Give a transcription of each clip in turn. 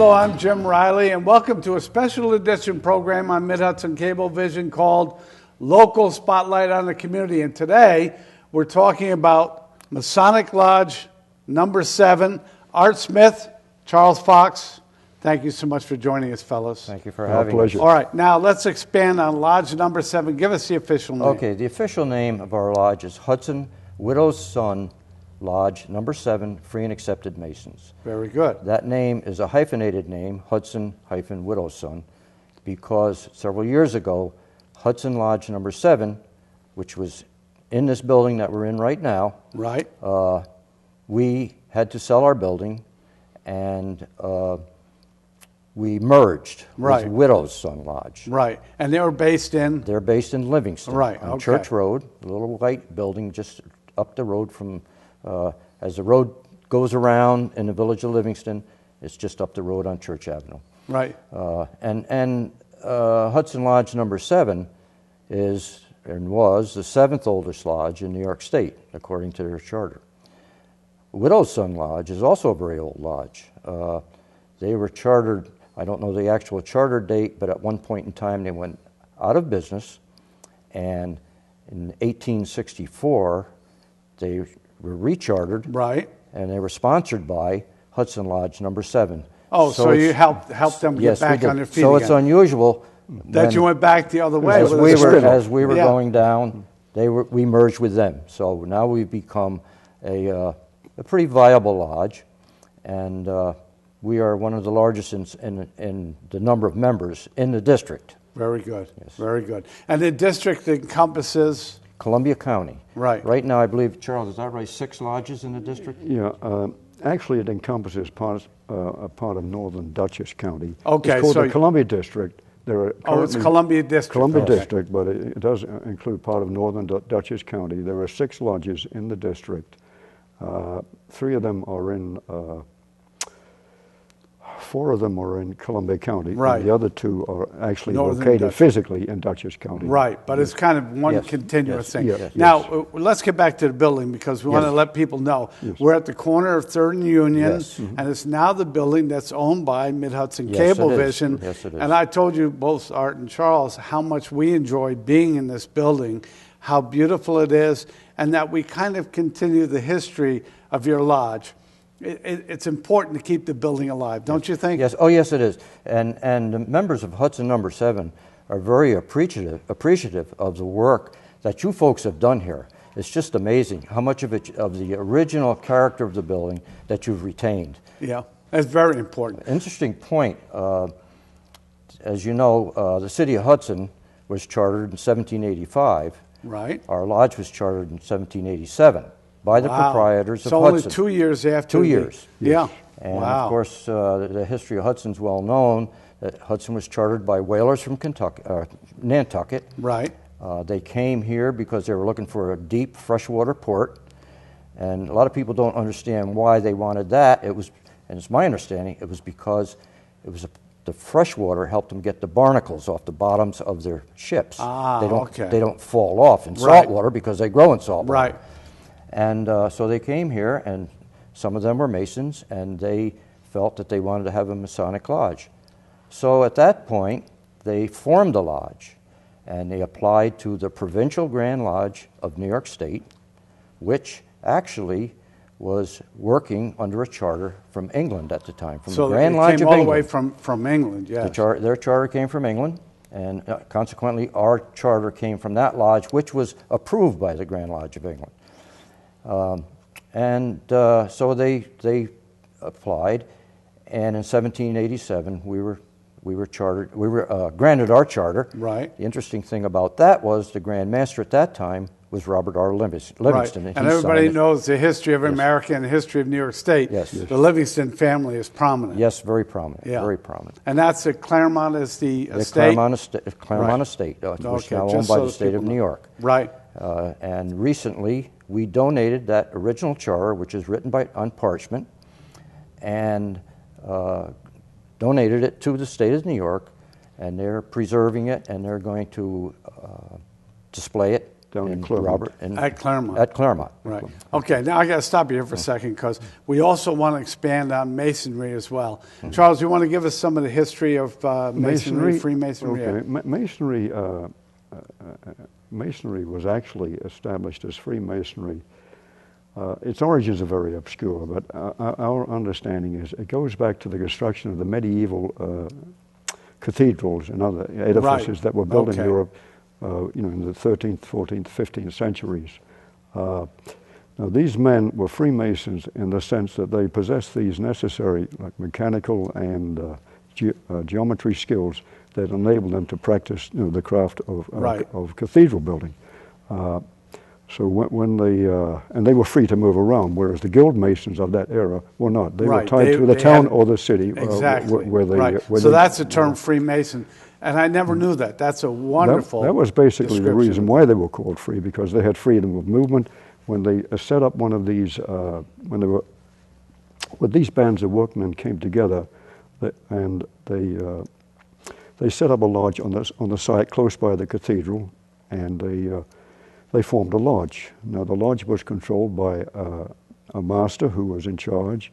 Hello, I'm Jim Riley, and welcome to a special edition program on Mid-Hudson Cablevision called Local Spotlight on the Community. And today, we're talking about Masonic Lodge number 7, Art Smith, Charles Fox. Thank you so much for joining us, fellows. Thank you for having us. All right, now let's expand on Lodge number 7. Give us the official name. Okay, the official name of our lodge is Hudson Widow's Son Lodge number 7, Free and Accepted Masons. Very good. That name is a hyphenated name, Hudson-Widow's Son, because several years ago, Hudson Lodge number 7, which was in this building that we're in right now, Right. We had to sell our building, and we merged Right. with Widow's Son Lodge. Right. And they were based in? They're based in Livingston, Right, on okay. Church Road, a little white building just up the road from, as the road goes around in the village of Livingston, it's just up the road on Church Avenue. Right. And Hudson Lodge number 7 is and was the 7th oldest lodge in New York State, according to their charter. Widow's Son Lodge is also a very old lodge. They were chartered, I don't know the actual charter date, but at one point in time they went out of business, and in 1864 they were rechartered, Right. and they were sponsored by Hudson Lodge number 7. Oh, so you helped them get Yes, we back did. on their feet So again. it's unusual That you went back the other way. as with we a were spin-off. Yeah. going down, we merged with them. So now we've become a pretty viable lodge, and we are one of the largest in the number of members in the district. Very good. Yes. Very good. And the district encompasses? Columbia County. Right. Right now, I believe, Charles, is that right, 6 lodges in the district? Yeah, actually it encompasses a part of northern Dutchess County. Okay, it's called so the Columbia District. There are it's Columbia District. Columbia Okay. District, but it does include part of northern Dutchess County. There are 6 lodges in the district. 3 of them are in 4 of them are in Columbia County. Right. And the other 2 are actually Northern located Dutchess. physically in Dutchess County. Right, but it's kind of one Yes, continuous yes, thing. yes, Now, yes. let's get back to the building because we want to Yes. let people know. Yes. We're at the corner of 3rd and Union, Yes. and it's now the building that's owned by Mid-Hudson Yes, it is. Cablevision. Yes, it is. And I told you, both Art and Charles, how much we enjoy being in this building, how beautiful it is, and that we kind of continue the history of your lodge. It's important to keep the building alive, don't you think? Yes. Oh, yes, it is. And the members of Hudson number 7 are very appreciative of the work that you folks have done here. It's just amazing how much of the original character of the building that you've retained. Yeah, that's very important. Interesting point. As you know, the city of Hudson was chartered in 1785. Right. Our lodge was chartered in 1787 by the Wow. proprietors of so Hudson. only 2 years after. 2 years. Yeah. And wow. of course, the history of Hudson's well known. That Hudson was chartered by whalers from Nantucket. Right. They came here because they were looking for a deep freshwater port, and a lot of people don't understand why they wanted that. It was, and it's my understanding, it was because it was the freshwater helped them get the barnacles off the bottoms of their ships. Okay. They don't fall off in Right. salt water because they grow in salt water. Right. And so they came here, and some of them were Masons, and they felt that they wanted to have a Masonic lodge. So at that point, they formed a lodge, and they applied to the Provincial Grand Lodge of New York State, which actually was working under a charter from England at the time, from So the Grand it Lodge came of all England. the way from England, yes. Their charter came from England, and consequently our charter came from that lodge, which was approved by the Grand Lodge of England. So they applied, and in 1787 we were chartered. We were granted our charter. Right. The interesting thing about that was the Grand Master at that time was Robert R. Livingston. Right. And, And he everybody signed it. knows the history of America and the history of New York State. Yes. Yes. The Livingston family is prominent. Yes, very prominent. Yeah. Very prominent. And that's at Claremont is the The estate? Claremont Right. Estate, which Okay, is now just owned by so the that state people of know. New York. Right. And recently, we donated that original charter, which is written on parchment, and donated it to the state of New York, and they're preserving it, and they're going to display it down in and Claremont. Robert, and At Claremont. At Claremont. Right. Okay, now I got to stop you here for a second because we also want to expand on masonry as well. Charles, you want to give us some of the history of masonry, Freemasonry? Okay, Masonry was actually established as Freemasonry. Its origins are very obscure, but our understanding is it goes back to the construction of the medieval cathedrals and other edifices that were built in Europe, in the 13th, 14th, 15th centuries. Now, these men were Freemasons in the sense that they possessed these necessary, like mechanical and geometry skills that enabled them to practice, the craft of cathedral building. So when they and they were free to move around, whereas the guild masons of that era were not. They were tied to the town or the city where they. So that's the term Freemason, and I never knew that. That's a wonderful. That was basically the reason why they were called free, because they had freedom of movement. When they set up one of these, when these bands of workmen came together, and they set up a lodge on the site close by the cathedral, and they formed a lodge. Now, the lodge was controlled by a master who was in charge.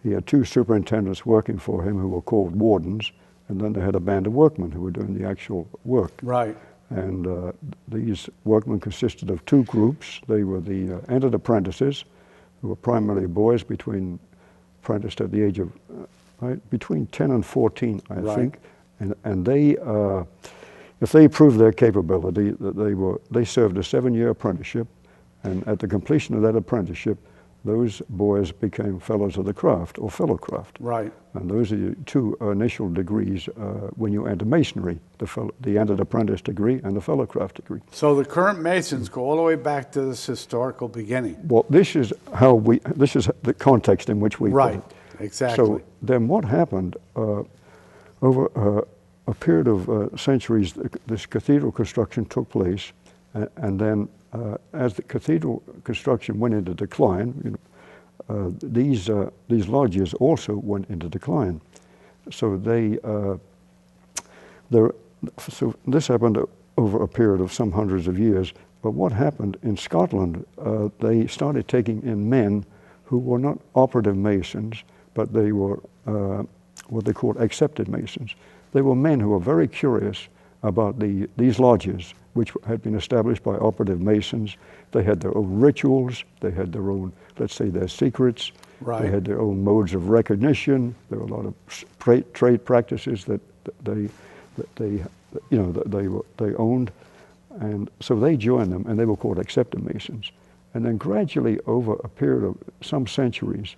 He had two superintendents working for him who were called wardens, and then they had a band of workmen who were doing the actual work. Right. And these workmen consisted of two groups. They were the entered apprentices, who were primarily boys apprenticed at the age of between 10 and 14, I think. And they, if they proved their capability, that they served a 7-year apprenticeship, and at the completion of that apprenticeship, those boys became fellows of the craft or fellow craft. Right. And those are your two initial degrees when you enter masonry: the entered apprentice degree and the fellow craft degree. So the current masons go all the way back to this historical beginning. Well, this is the context in which we put it. Exactly. So then what happened over a period of centuries, this cathedral construction took place, and then as the cathedral construction went into decline, these lodges also went into decline. So so this happened over a period of some hundreds of years. But what happened in Scotland, they started taking in men who were not operative masons, but they were what they called accepted masons. They were men who were very curious about these lodges, which had been established by operative masons. They had their own rituals. They had their own, let's say, their secrets. Right. They had their own modes of recognition. There were a lot of trade practices that they owned, and so they joined them, and they were called accepted masons. And then gradually, over a period of some centuries,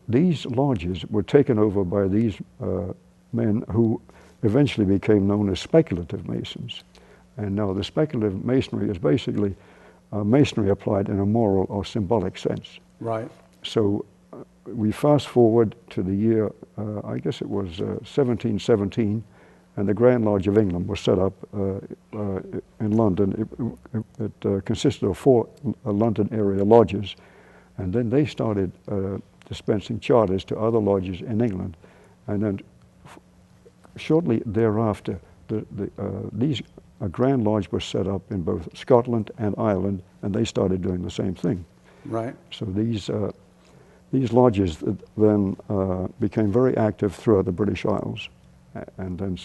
these lodges were taken over by these men who eventually became known as speculative masons. And now the speculative masonry is basically masonry applied in a moral or symbolic sense. Right. So we fast forward to the year, I guess it was 1717, and the Grand Lodge of England was set up in London. It consisted of 4 London area lodges, and then they started dispensing charters to other lodges in England. And then shortly thereafter, a Grand Lodge was set up in both Scotland and Ireland, and they started doing the same thing. Right. So these lodges then became very active throughout the British Isles. And then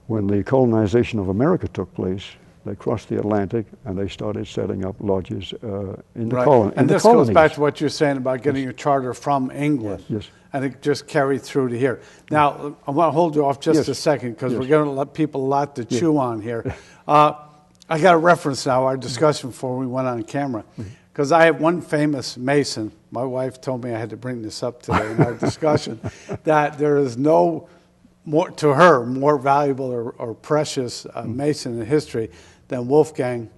when the colonization of America took place, they crossed the Atlantic and they started setting up lodges in the colonies. And this goes back to what you're saying about getting a charter from England. Yes. And it just carried through to here. Now, I want to hold you off just a second because we're going to let people a lot to chew on here. I got a reference now, our discussion before we went on camera. Because I have one famous Mason, my wife told me I had to bring this up today in our discussion, that there is no more, to her, more valuable or precious Mason in history than Wolfgang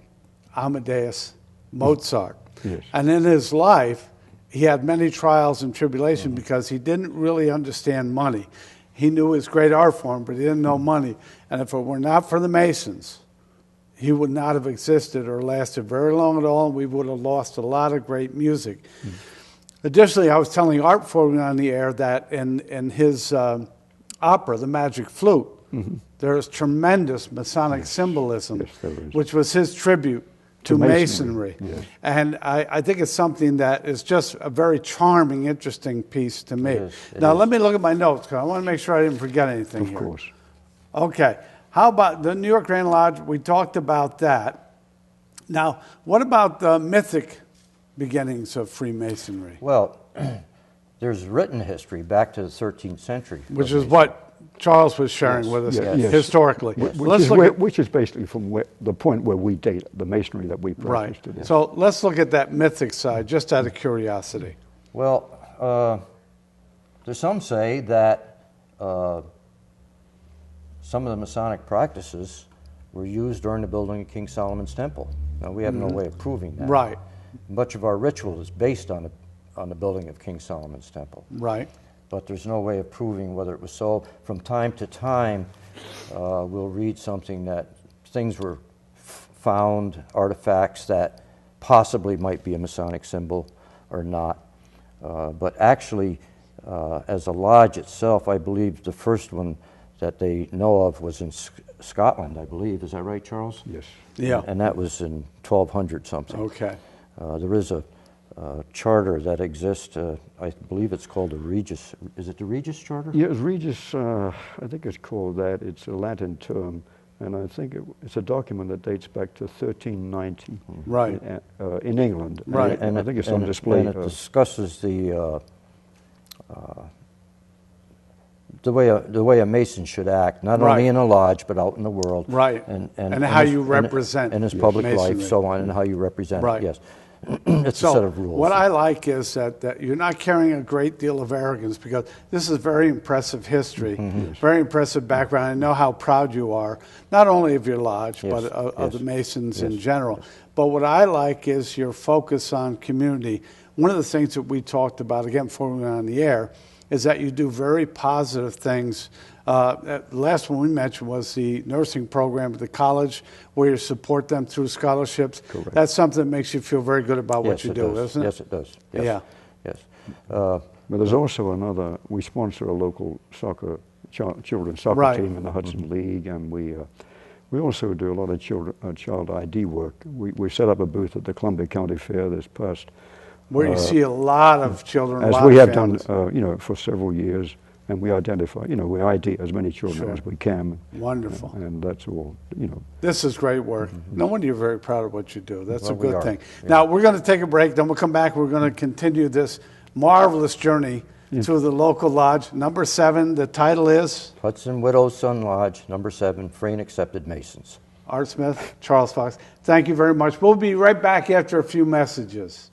Amadeus Mozart. Yes. And in his life, he had many trials and tribulation because he didn't really understand money. He knew his great art form, but he didn't know money. And if it were not for the Masons, he would not have existed or lasted very long at all, and we would have lost a lot of great music. Additionally, I was telling Art Foreman on the air that in his opera, The Magic Flute, there is tremendous Masonic symbolism, Yes, there is. which was his tribute to masonry. Yes. And I think it's something that is just a very charming, interesting piece to me. It Now, is. let me look at my notes, because I want to make sure I didn't forget anything Of here. course. Okay. How about the New York Grand Lodge? We talked about that. Now, what about the mythic beginnings of Freemasonry, Well, there's written history back to the 13th century. which is what Charles was sharing with us Yeah, yes. historically? Which is basically from the point where we date the masonry that we Right. practice today. So let's look at that mythic side, just out of curiosity. Well, there's some say that some of the Masonic practices were used during the building of King Solomon's Temple. Now, we have no way of proving that. Right. Much of our ritual is based on the building of King Solomon's Temple. Right. But there's no way of proving whether it was so. From time to time, we'll read something that things were found, artifacts that possibly might be a Masonic symbol or not. But actually, as a lodge itself, I believe the first one that they know of was in Scotland, I believe. Is that right, Charles? Yes. Yeah. And that was in 1200 something. Okay. There is a charter that exists. I believe it's called the Regis. Is it the Regis Charter? Yeah, Regis, I think it's called that. It's a Latin term, and I think it's a document that dates back to 1390 Right. in England. Right. And I think it's on display. And it discusses the way a Mason should act, not Right. only in a lodge but out in the world. Right. And how you represent in his public Masonry. life, so on, and how you represent Right. it. Yes, it's a set of rules. What I like is that you're not carrying a great deal of arrogance, because this is very impressive history, Mm-hmm. very impressive background. I know how proud you are, not only of your lodge, Yes, but of the yes, Masons in yes, general. But what I like is your focus on community. One of the things that we talked about, again, before we went on the air, is that you do very positive things. The last one we mentioned was the nursing program at the college, where you support them through scholarships. Correct. That's something that makes you feel very good about what Yes, you it do, does. isn't it? Yes, it does. Yes. Yeah. Yes. But there's also another, we sponsor a local children's soccer Right. team in the Hudson League, and we also do a lot of child ID work. We set up a booth at the Columbia County Fair this past, Where you see a lot of children, a as lot we of have done, families. for several years, and we identify, we ID as many children Sure. as we can. Wonderful. And that's all, This is great work. No wonder you're very proud of what you do. That's a Well, we good are. thing. Yeah. Now, we're going to take a break, then we'll come back. We're going to continue this marvelous journey to the local lodge. Number 7, the title is Hudson Widow's Son Lodge, number 7, Free and Accepted Masons. Art Smith, Charles Fox. Thank you very much. We'll be right back after a few messages.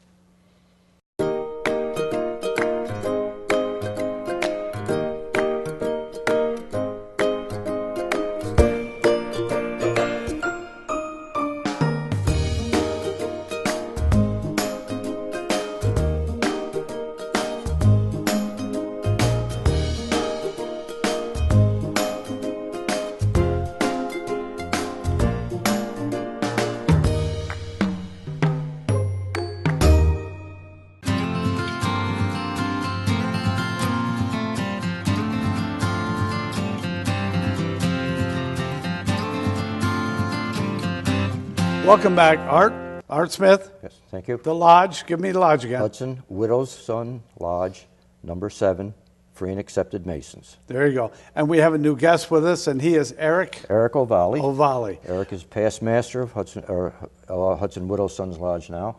Welcome back, Art. Art Smith, Yes, thank you. the lodge. Give me the lodge again. Hudson Widow's Son Lodge, number 7, Free and Accepted Masons. There you go. And we have a new guest with us, and he is Eric Eric O'Valley. O'Valley. Eric is past master of Hudson Widow's Son's Lodge now,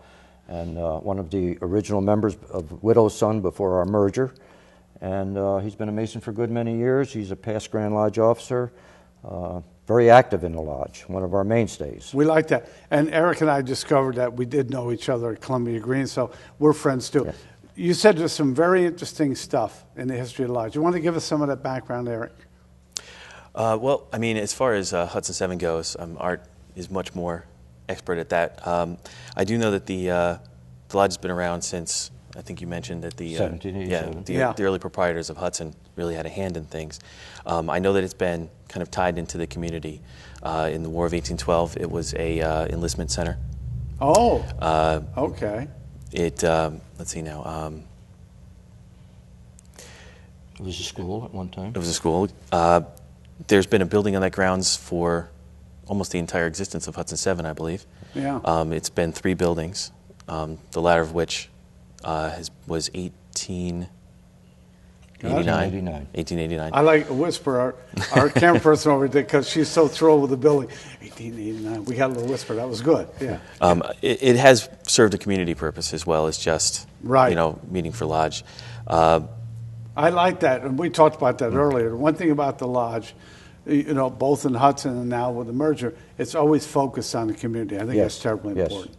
and one of the original members of Widow's Son before our merger. And he's been a Mason for a good many years. He's a past Grand Lodge officer, very active in the lodge, one of our mainstays. We like that. And Eric and I discovered that we did know each other at Columbia Green, so we're friends too. Yes. You said there's some very interesting stuff in the history of the lodge. You want to give us some of that background, Eric? Well, I mean, as far as Hudson 7 goes, Art is much more expert at that. I do know that the lodge has been around since, I think you mentioned that the 1787. the early proprietors of Hudson really had a hand in things. I know that it's been kind of tied into the community. In the War of 1812, it was a enlistment center. Oh, okay. Let's see now. It was a school at one time. It was a school. There's been a building on that grounds for almost the entire existence of Hudson 7, I believe. Yeah. It's been 3 buildings, the latter of which was 1889. 1889. I like to whisper. Our camera person over there, because she's so thrilled with the building. 1889. We got a little whisper. That was good. Yeah. It has served a community purpose as well as just, Right. meeting for lodge. I like that, and we talked about that earlier. One thing about the lodge, both in Hudson and now with the merger, it's always focused on the community. I think Yes, that's terribly yes. important.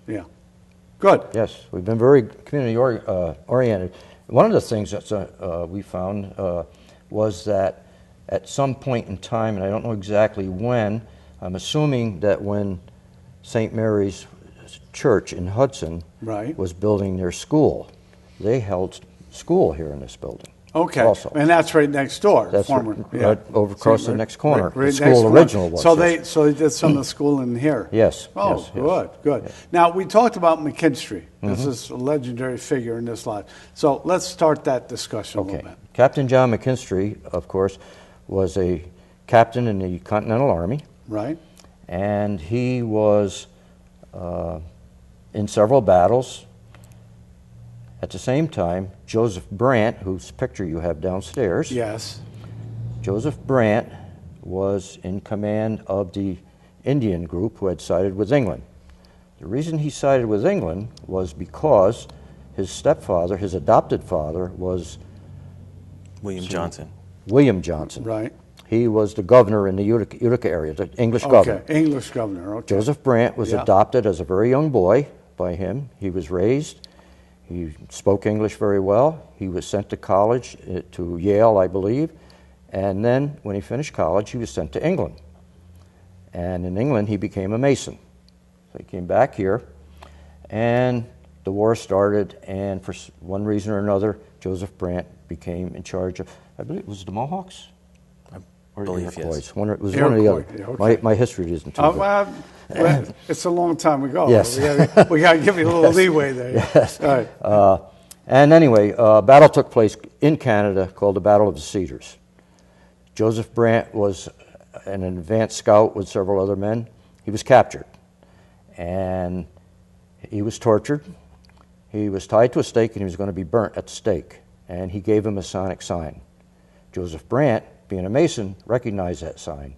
Yeah. Good. Yes, we've been very community oriented. One of the things that we found was that at some point in time, and I don't know exactly when, I'm assuming that when St. Mary's Church in Hudson Right. was building their school, they held school here in this building. Okay. Also. And that's right next door. That's former, right over across the Right, next corner. right The next school corner. original was. So yes. they did some of the school in here. Yes, Oh, yes, yes. good, good. Now we talked about McKinstry. This is a legendary figure in this lodge. So let's start that discussion a Okay. little bit. Captain John McKinstry, of course, was a captain in the Continental Army, Right. and he was in several battles. At the same time, Joseph Brant, whose picture you have downstairs, Yes. Joseph Brant was in command of the Indian group who had sided with England. The reason he sided with England was because his stepfather, his adopted father, was William Johnson. William Johnson. Right. He was the governor in the Utica area, the English governor. Okay. English governor. Okay. Joseph Brant was Yeah. adopted as a very young boy by him. He was raised. He spoke English very well. He was sent to college, to Yale, I believe. And then when he finished college, he was sent to England. And in England, he became a Mason. So he came back here, and the war started, and for one reason or another, Joseph Brant became in charge of, I believe it was the Mohawks? Or the believe, yes. Iroquois. It was one or the other. Iroquois, yeah, okay. My history isn't too good. Well, it's a long time ago. Yes. We got to give you a little leeway there. Yes. All right. And anyway, a battle took place in Canada called the Battle of the Cedars. Joseph Brant was an advanced scout with several other men. He was captured, and he was tortured. He was tied to a stake, and he was going to be burnt at the stake, and he gave a Masonic sign. Joseph Brant, being a Mason, recognized that sign,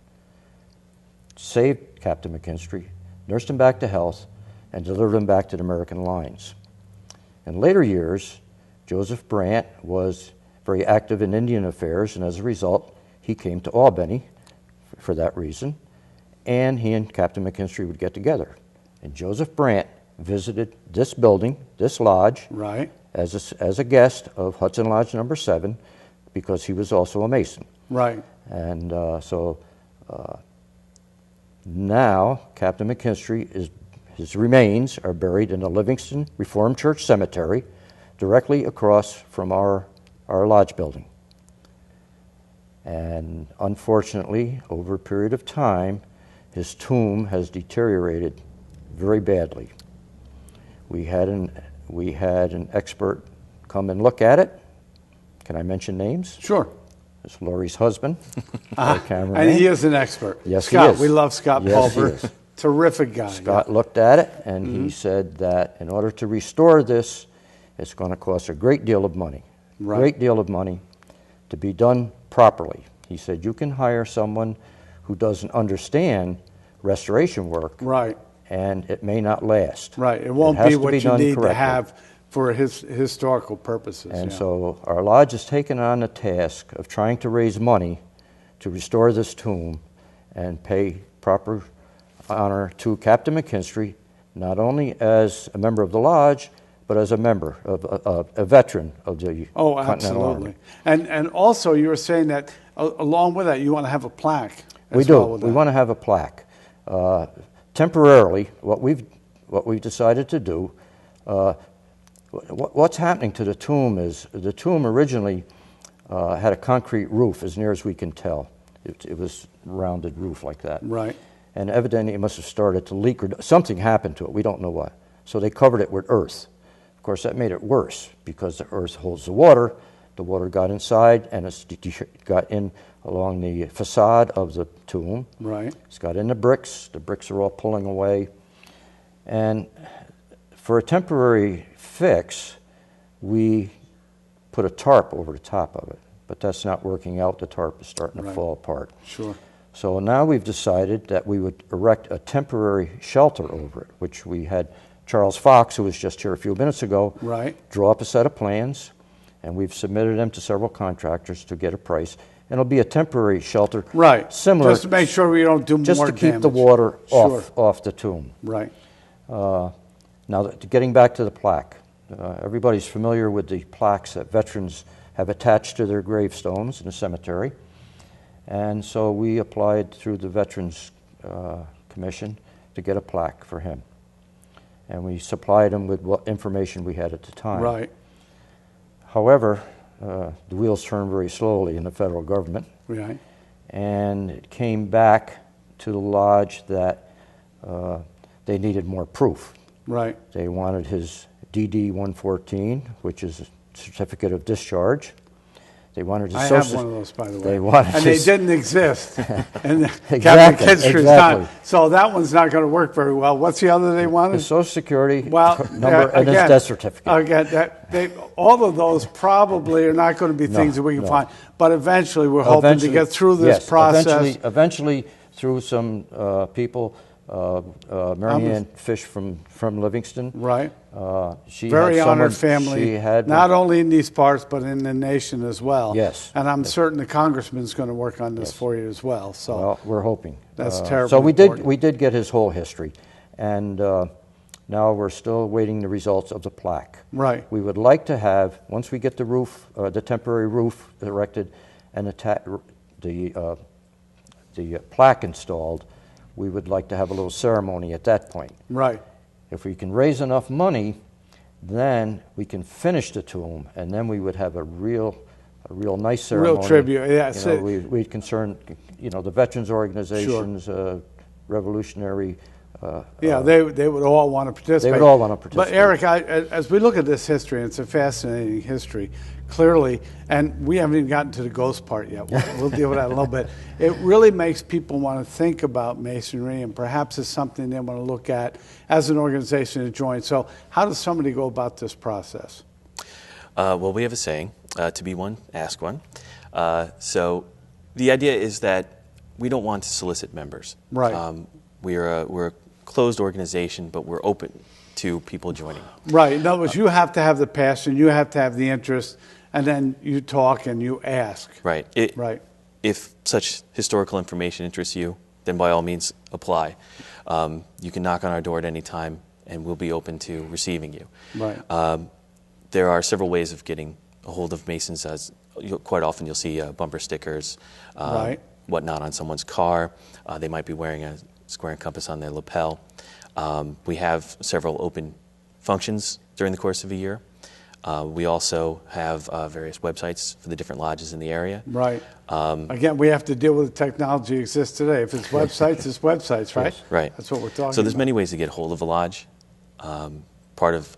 saved Captain McKinstry, nursed him back to health, and delivered him back to the American lines. In later years, Joseph Brant was very active in Indian affairs, and as a result, he came to Albany for that reason, and he and Captain McKinstry would get together. And Joseph Brant visited this building, this lodge, Right. as a guest of Hudson Lodge number 7, because he was also a Mason. Right. And now Captain McKinstry, his remains are buried in the Livingston Reformed Church Cemetery, directly across from our lodge building. And unfortunately, over a period of time, his tomb has deteriorated very badly. We had an expert come and look at it. Can I mention names? Sure. It's Laurie's husband, our cameraman. And he is an expert. Yes, he Scott, is. we love Scott Yes, he Pulver. is. Terrific guy. Scott looked at it, and he said that in order to restore this, it's going to cost a great deal of money. Right. Great deal of money to be done properly. He said you can hire someone who doesn't understand restoration work, Right. and it may not last. Right. It won't has be to what you done need to correctly. have for his historical purposes. And yeah. so our lodge has taken on the task of trying to raise money to restore this tomb and pay proper honor to Captain McKinstry, not only as a member of the lodge, but as a member of a veteran of the Oh, Continental absolutely. Army. And also, you were saying that along with that, you want to have a plaque. We as do. well with We that. want to have a plaque. Temporarily, what we've decided to do. What's happening to the tomb is the tomb originally had a concrete roof, as near as we can tell. It was rounded roof like that. Right. And evidently it must have started to leak, or something happened to it. We don't know what. So they covered it with earth. Of course, that made it worse because the earth holds the water. The water got inside, and it got in along the facade of the tomb. Right. It's got in the bricks. The bricks are all pulling away. And for a temporary fix, we put a tarp over the top of it. But that's not working out. The tarp is starting to Right. fall apart. Sure. So now we've decided that we would erect a temporary shelter over it, which we had Charles Fox, who was just here a few minutes ago, Right. draw up a set of plans, and we've submitted them to several contractors to get a price. And it'll be a temporary shelter, Right. similar, Just to make sure we don't do just more to keep the damage. water Sure. off the tomb. Right. Now, getting back to the plaque, everybody's familiar with the plaques that veterans have attached to their gravestones in the cemetery. And so we applied through the Veterans Commission to get a plaque for him. And we supplied him with what information we had at the time. Right. However, the wheels turn very slowly in the federal government. Right. And it came back to the lodge that they needed more proof. Right. They wanted his DD-114, which is a certificate of discharge. They wanted his I social. have one of those, by the way. They wanted and his- they didn't exist. And Exactly, Catholic history is exactly. not. So that one's not going to work very well. What's the other they wanted? His social security Well, number and his again, death certificate. Again, all of those probably are not going to be things that we can no. find. But eventually, we're hoping to get through this yes, process. Eventually, through some people, Marianne Fish from Livingston. Right. She Very had honored someone- family, She had not only in these parts, but in the nation as well. Yes. And I'm certain the congressman's going to work on this for you as well. So Well, we're hoping. That's terribly So important. we did get his whole history, and now we're still waiting the results of the plaque. Right. We would like to have, once we get the roof, the temporary roof erected, and the plaque installed, we would like to have a little ceremony at that point. right. If we can raise enough money, then we can finish the tomb, and then we would have a real nice ceremony. tribute, yeah, You know, we'd concern, the veterans organizations, revolutionary. Yeah, they would all want to participate. They would all want to But participate. Eric, as we look at this history, it's a fascinating history, clearly, and we haven't even gotten to the ghost part yet. We'll deal with that in a little bit. It really makes people want to think about Masonry, and perhaps it's something they want to look at as an organization to join. So how does somebody go about this process? Well, we have a saying, to be one, ask one. So the idea is that we don't want to solicit members. Right. We're a closed organization, but we're open to people joining. Right. In other words, you have to have the passion, you have to have the interest, and then you talk and you ask. Right. Right. If such historical information interests you, then by all means apply. You can knock on our door at any time, and we'll be open to receiving you. Right. There are several ways of getting a hold of Masons. Quite often you'll see bumper stickers, Right. whatnot on someone's car. They might be wearing a square and compass on their lapel. We have several open functions during the course of a year. We also have various websites for the different lodges in the area. Right. Again, we have to deal with the technology that exists today. If it's websites, it's websites, right? Yes. Right. That's what we're talking about. So there's many ways to get hold of a lodge. Part of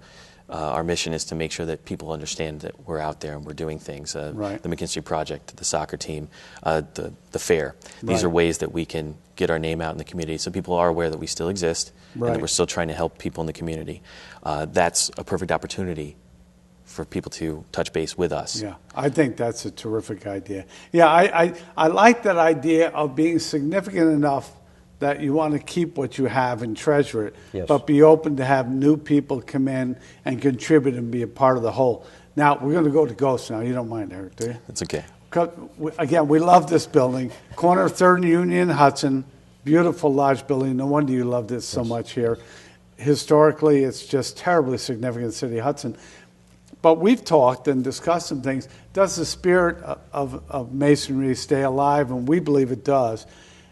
our mission is to make sure that people understand that we're out there and we're doing things. Right. The McKinstry Project, the soccer team, the fair. These Right. are ways that we can get our name out in the community so people are aware that we still exist and Right. that we're still trying to help people in the community. That's a perfect opportunity for people to touch base with us. Yeah, I think that's a terrific idea. Yeah, I like that idea of being significant enough that you want to keep what you have and treasure it, Yes. but be open to have new people come in and contribute and be a part of the whole. Now, we're going to go to ghosts now. You don't mind, Eric, do you? It's okay. Again, we love this building. Corner of 3rd and Union, Hudson. Beautiful lodge building. No wonder you loved it so much here. Historically, it's just terribly significant in the city of Hudson. But we've talked and discussed some things. Does the spirit of Masonry stay alive? And we believe it does.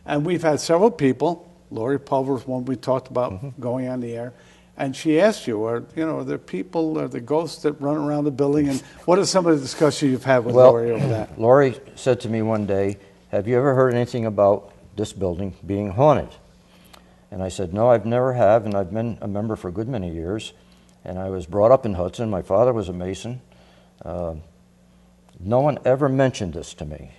And we've had several people. Lori Pulver's one we talked about going on the air. And she asked you, are there people, are there ghosts that run around the building? And what are some of the discussions you've had with Lori over that? Lori said to me one day, have you ever heard anything about this building being haunted? And I said, no, I've never have, and I've been a member for a good many years. And I was brought up in Hudson. My father was a Mason. No one ever mentioned this to me.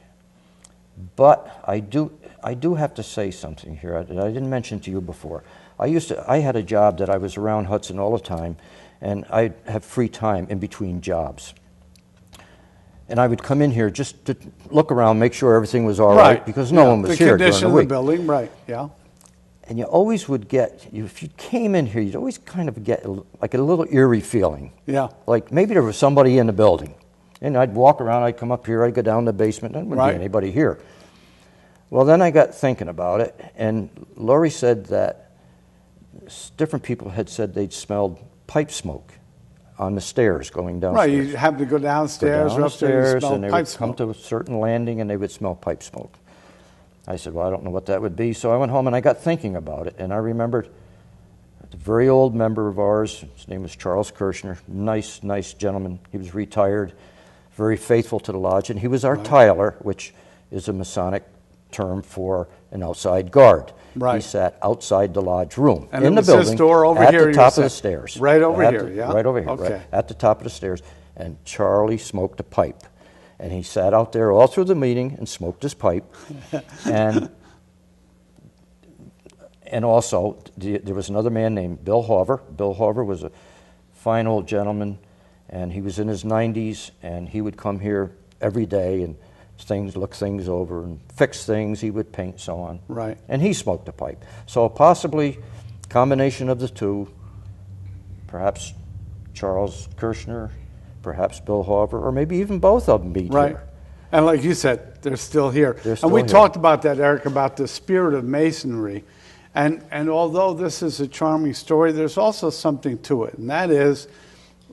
But I do have to say something here that I didn't mention to you before. I had a job that I was around Hudson all the time, and I'd have free time in between jobs. And I would come in here just to look around, make sure everything was all right, because no one was here during the condition of week. the building, right, yeah. And you always would get, if you came in here, you'd always kind of get like a little eerie feeling. Yeah. Like maybe there was somebody in the building. And I'd walk around, I'd come up here, I'd go down the basement, there wouldn't Right. be anybody here. Well, then I got thinking about it, and Lori said that different people had said they'd smelled pipe smoke on the stairs going downstairs. Right, you have to go downstairs or upstairs, you smell and they pipe would come smoke. to a certain landing and they would smell pipe smoke. I said, well, I don't know what that would be. So I went home and I got thinking about it, and I remembered a very old member of ours, his name was Charles Kirshner, nice gentleman. He was retired, very faithful to the lodge, and he was our tiler, which is a Masonic term for an outside guard. Right. He sat outside the lodge room And in it the was this building door over at here the you top of said? the stairs. Right over At here, the- yeah? Right over here, Okay. right at the top of the stairs. And Charlie smoked a pipe. And he sat out there all through the meeting and smoked his pipe. and also, there was another man named Bill Hoover. Bill Hoover was a fine old gentleman, and he was in his 90s, and he would come here every day and look things over and fix things. He would paint, so on. Right. And he smoked a pipe. So possibly combination of the two, perhaps Charles Kirshner, perhaps Bill Hoover, or maybe even both of them beat Right. here. And like you said, they're still here. They're still and we here. talked about that, Eric, about the spirit of Masonry. And although this is a charming story, there's also something to it. And that is,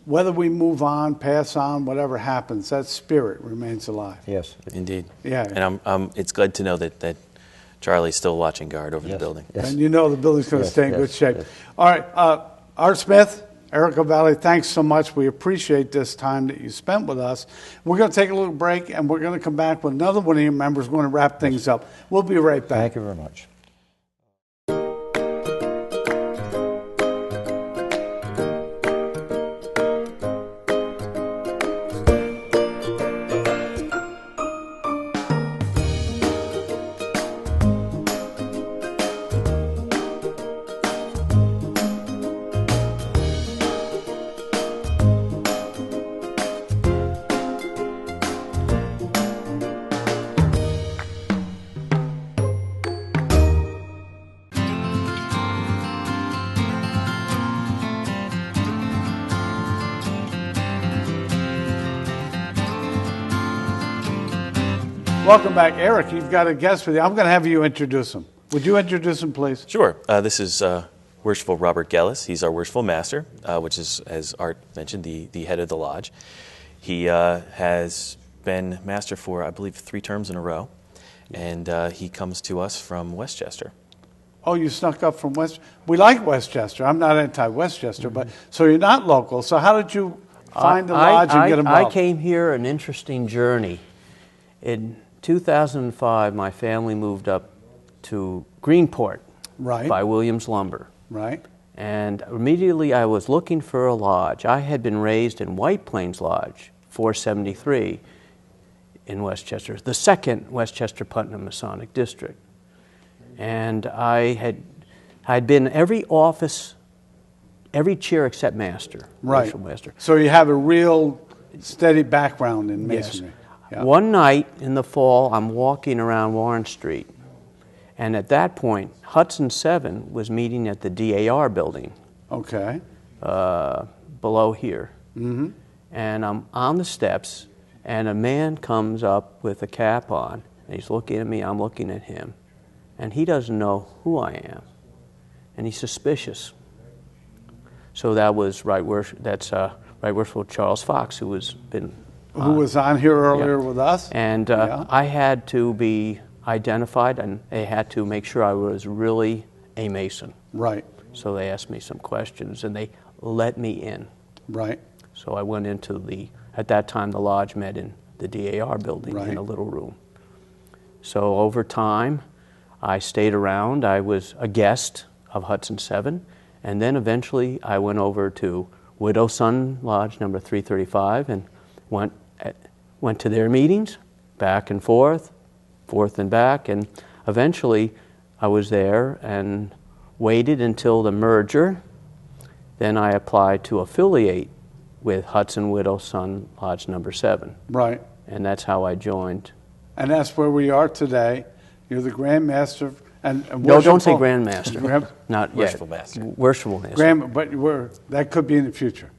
whether we move on, pass on, whatever happens, that spirit remains alive. Yes. Indeed. Yeah. And it's good to know that Charlie's still watching guard over the Yes. building. Yes. And you know the building's going to Yes, stay in good yes, shape. yes. All right, Art Smith, Erica Valley, thanks so much. We appreciate this time that you spent with us. We're going to take a little break, and we're going to come back with another one of your members. We're going to wrap things up. We'll be right back. Thank you very much. Welcome back. Eric, you've got a guest with you. I'm going to have you introduce him. Would you introduce him, please? Sure. This is Worshipful Robert Gellis. He's our Worshipful Master, which is, as Art mentioned, the head of the lodge. He has been Master for, I believe, 3 terms in a row, and he comes to us from Westchester. Oh, you snuck up from West. We like Westchester. I'm not anti-Westchester, but so you're not local. So how did you find the lodge and get involved? I came here an interesting journey. In 2005, my family moved up to Greenport Right. by Williams Lumber. Right. And immediately I was looking for a lodge. I had been raised in White Plains Lodge, 473 in Westchester, the second Westchester Putnam Masonic District. And I'd been every office, every chair except master, Right. worshipful master. So you have a real steady background in masonry. Yeah. One night in the fall, I'm walking around Warren Street, and at that point, Hudson 7 was meeting at the DAR building Okay. below here. Mm-hmm. And I'm on the steps, and a man comes up with a cap on, and he's looking at me, I'm looking at him, and he doesn't know who I am, and he's suspicious. So that was Right Worshipful Charles Fox, who was was on here earlier with us. And Yeah. I had to be identified, and they had to make sure I was really a Mason. Right. So they asked me some questions, and they let me in. Right. So I went into at that time, the lodge met in the DAR building Right. in a little room. So over time, I stayed around. I was a guest of Hudson 7, and then eventually I went over to Widow Son Lodge number 335 and went to their meetings, back and forth, forth and back, and eventually I was there and waited until the merger. Then I applied to affiliate with Hudson Widow Son Lodge number 7. Right. And that's how I joined. And that's where we are today. You're the Grand Master and No, don't say worshipful- Grand Master. Grand- Not yet. Worshipful Master. Worshipful Master. but that could be in the future.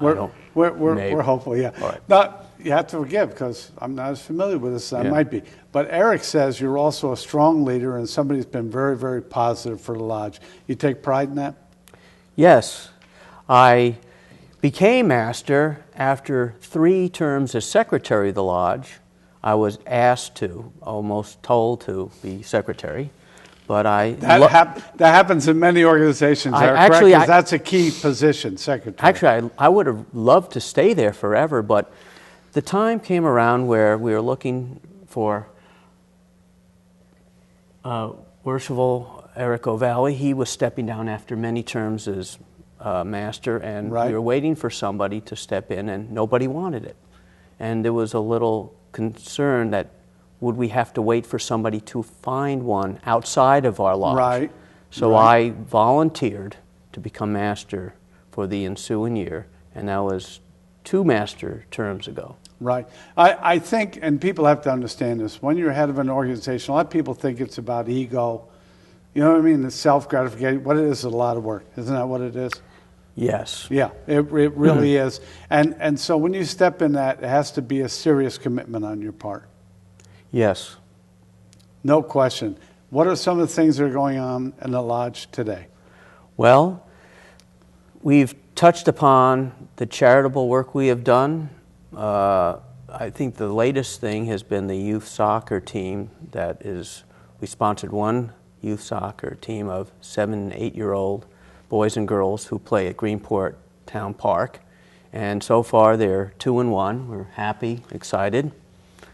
don't- We're maybe. hopeful, yeah. All right. Now, you have to forgive because I'm not as familiar with this as I Yeah. might be. But Eric says you're also a strong leader and somebody who's been very, very positive for the lodge. You take pride in that? Yes. I became master after 3 terms as secretary of the lodge. I was asked to, almost told to be secretary, but That happens in many organizations, I- Eric, actually, correct? 'Cause I- that's a key position, secretary. Actually, I would have loved to stay there forever, but the time came around where we were looking for Worshipful Eric O'Valley. He was stepping down after many terms as master, and Right. we were waiting for somebody to step in, and nobody wanted it. And there was a little concern that would we have to wait for somebody to find one outside of our lodge? Right. So Right. I volunteered to become master for the ensuing year, and that was 2 master terms ago. Right. I think, and people have to understand this, when you're head of an organization, a lot of people think it's about ego. You know what I mean? The self-gratification. What it is a lot of work. Isn't that what it is? Yes. Yeah, it really is. And so when you step in that, it has to be a serious commitment on your part. Yes. No question. What are some of the things that are going on in the lodge today? Well, we've touched upon the charitable work we have done. I think the latest thing has been the youth soccer team we sponsored one youth soccer team of 7 and 8-year-old boys and girls who play at Greenport Town Park. And so far they're 2-1. We're happy, excited.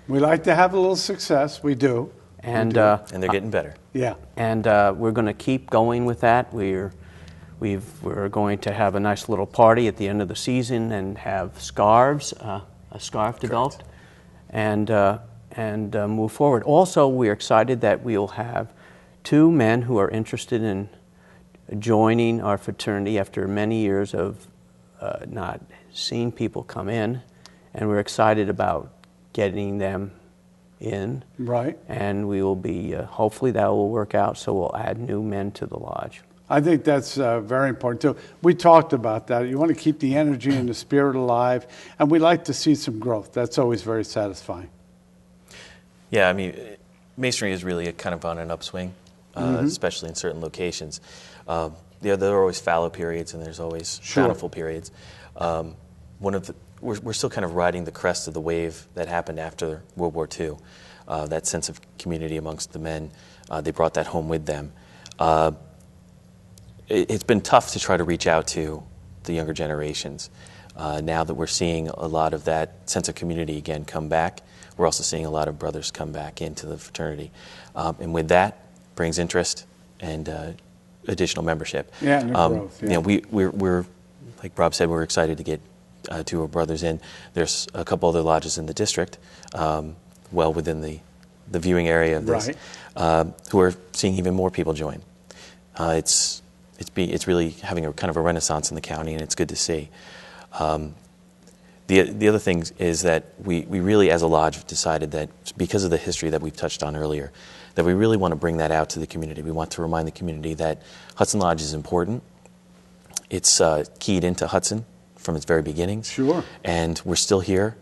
We like to have a little success. We do. And And they're getting better. Yeah. And we're going to keep going with that. We're going to have a nice little party at the end of the season and have scarves, a scarf developed, and move forward. Also, we're excited that we'll have 2 men who are interested in joining our fraternity after many years of not seeing people come in, and we're excited about getting them in. Right. And we will be, hopefully that will work out, so we'll add new men to the lodge. I think that's very important too. We talked about that. You want to keep the energy and the spirit alive, and we like to see some growth. That's always very satisfying. Yeah, I mean, masonry is really kind of on an upswing, especially in certain locations. There are always fallow periods, and there's always bountiful periods. We're still kind of riding the crest of the wave that happened after World War II. That sense of community amongst the men, they brought that home with them. It's been tough to try to reach out to the younger generations. Now that we're seeing a lot of that sense of community again come back, we're also seeing a lot of brothers come back into the fraternity. And with that brings interest and additional membership. Yeah, and growth. Yeah. You know, we're like Rob said, we're excited to get 2 of our brothers in. There's a couple other lodges in the district, well within the viewing area of this, who are seeing even more people join. It's really having a kind of a renaissance in the county, and it's good to see. The other thing is that we really, as a lodge, have decided that because of the history that we've touched on earlier, that we really want to bring that out to the community. We want to remind the community that Hudson Lodge is important. It's keyed into Hudson from its very beginnings. Sure. And we're still here,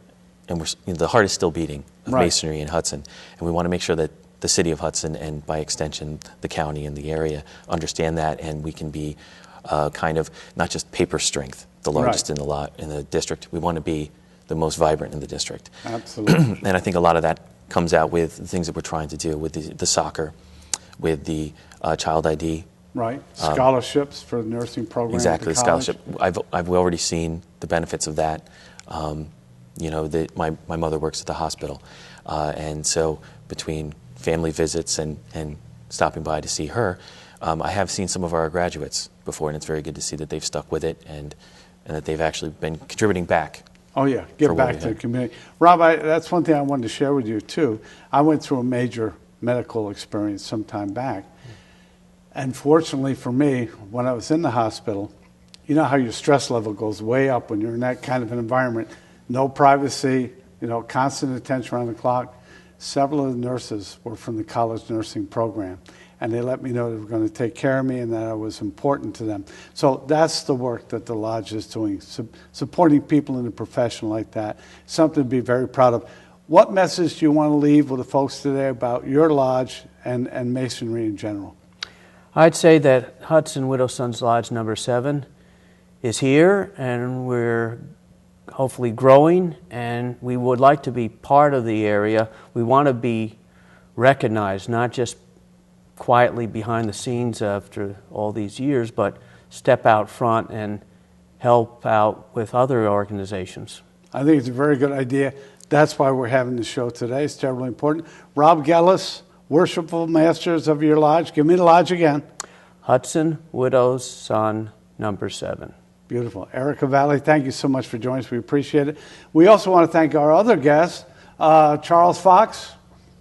and the heart is still beating of masonry in Hudson. And we want to make sure that the city of Hudson, and by extension the county and the area, understand that, and we can be kind of not just paper strength, the largest in the district. We want to be the most vibrant in the district. Absolutely. And I think a lot of that comes out with the things that we're trying to do with the soccer, with the child ID. Right. Scholarships for the nursing program. Exactly, at the college. scholarship. I've already seen the benefits of that. You know, my mother works at the hospital, and so between family visits and stopping by to see her, I have seen some of our graduates before, and it's very good to see that they've stuck with it and that they've actually been contributing back Oh, yeah, give for what back we to the had. community. Rob, that's one thing I wanted to share with you, too. I went through a major medical experience some time back. And fortunately for me, when I was in the hospital, you know how your stress level goes way up when you're in that kind of an environment. No privacy, constant attention around the clock. Several of the nurses were from the college nursing program, and they let me know they were going to take care of me and that I was important to them. So that's the work that the Lodge is doing, supporting people in a profession like that. Something to be very proud of. What message do you want to leave with the folks today about your Lodge and Masonry in general? I'd say that Hudson Widow Sons Lodge number 7 is here, and we're hopefully growing, and we would like to be part of the area. We want to be recognized, not just quietly behind the scenes after all these years, but step out front and help out with other organizations. I think it's a very good idea. That's why we're having the show today. It's terribly important. Rob Gellis, worshipful masters of your Lodge. Give me the Lodge again. Hudson Widow's Son number 7. Beautiful. Erica Valley, thank you so much for joining us. We appreciate it. We also want to thank our other guests, Charles Fox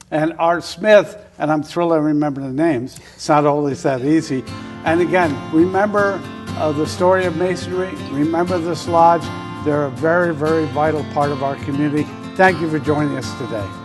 and Art Smith, and I'm thrilled I remember the names. It's not always that easy. And again, remember the story of Masonry. Remember this Lodge. They're a very, very vital part of our community. Thank you for joining us today.